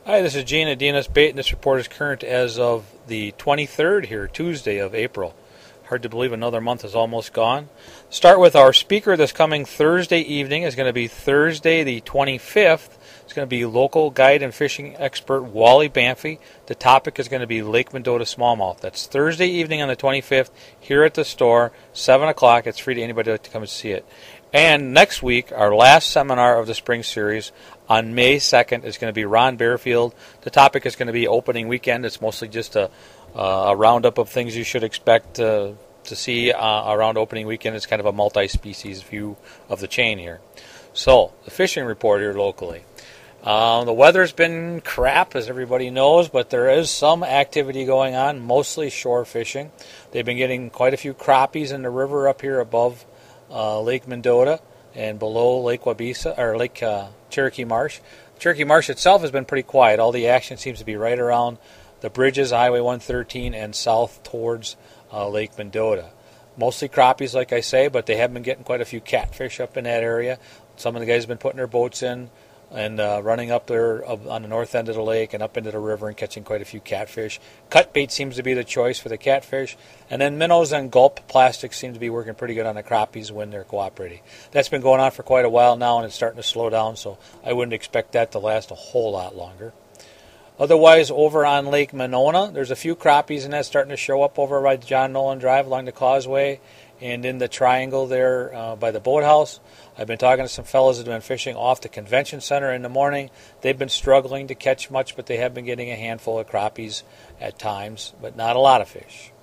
Hi, this is Gene at DNS Bait, and this report is current as of the 23rd here, Tuesday of April. Hard to believe another month is almost gone. Start with our speaker this coming Thursday evening. Is going to be Thursday the 25th. It's going to be local guide and fishing expert Wally Banffy. The topic is going to be Lake Mendota smallmouth. That's Thursday evening on the 25th here at the store, 7 o'clock. It's free to anybody to come and see it. And next week, our last seminar of the spring series on May 2nd is going to be Ron Bearfield. The topic is going to be opening weekend. It's mostly just a roundup of things you should expect to see around opening weekend. It's kind of a multi-species view of the chain here. So, the fishing report here locally. The weather's been crap, as everybody knows, but there is some activity going on, mostly shore fishing. They've been getting quite a few crappies in the river up here above Lake Mendota and below Lake Wabisa, or Lake Cherokee Marsh. Cherokee Marsh itself has been pretty quiet. All the action seems to be right around the bridges, Highway 113, and south towards Lake Mendota. Mostly crappies, like I say, but they have been getting quite a few catfish up in that area. Some of the guys have been putting their boats in and running up there on the north end of the lake and up into the river and catching quite a few catfish. Cut bait seems to be the choice for the catfish. And then minnows and gulp plastics seem to be working pretty good on the crappies when they're cooperating. That's been going on for quite a while now, and it's starting to slow down, so I wouldn't expect that to last a whole lot longer. Otherwise, over on Lake Monona, there's a few crappies, and that's starting to show up over by John Nolan Drive along the causeway and in the triangle there by the boathouse. I've been talking to some fellows that have been fishing off the convention center in the morning. They've been struggling to catch much, but they have been getting a handful of crappies at times, but not a lot of fish.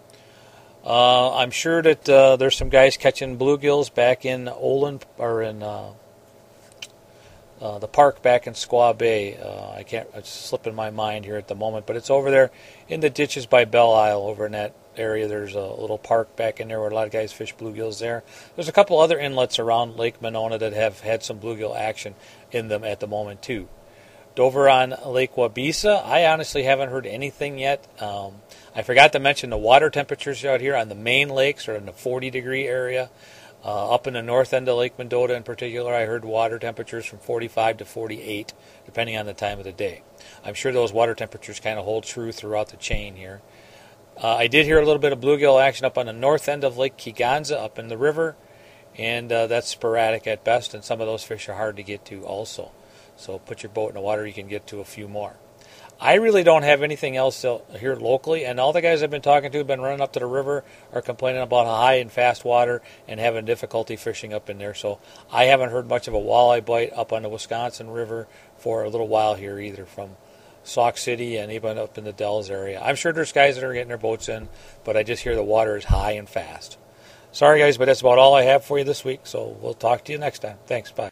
I'm sure that there's some guys catching bluegills back in Olin, or in the park back in Squaw Bay. It's slipping my mind here at the moment, but it's over there in the ditches by Belle Isle over in that area. There's a little park back in there where a lot of guys fish bluegills there. There's a couple other inlets around Lake Monona that have had some bluegill action in them at the moment too. Over on Lake Wabisa, I honestly haven't heard anything yet. I forgot to mention the water temperatures out here on the main lakes are in the 40-degree area. Up in the north end of Lake Mendota in particular, I heard water temperatures from 45 to 48, depending on the time of the day. I'm sure those water temperatures kind of hold true throughout the chain here. I did hear a little bit of bluegill action up on the north end of Lake Kegonsa up in the river, and that's sporadic at best, and some of those fish are hard to get to also. So put your boat in the water, you can get to a few more. I really don't have anything else here locally, and all the guys I've been talking to have been running up to the river are complaining about high and fast water and having difficulty fishing up in there. So I haven't heard much of a walleye bite up on the Wisconsin River for a little while here either, from Sauk City and even up in the Dells area. I'm sure there's guys that are getting their boats in, but I just hear the water is high and fast. Sorry guys, but that's about all I have for you this week, so we'll talk to you next time. Thanks, bye.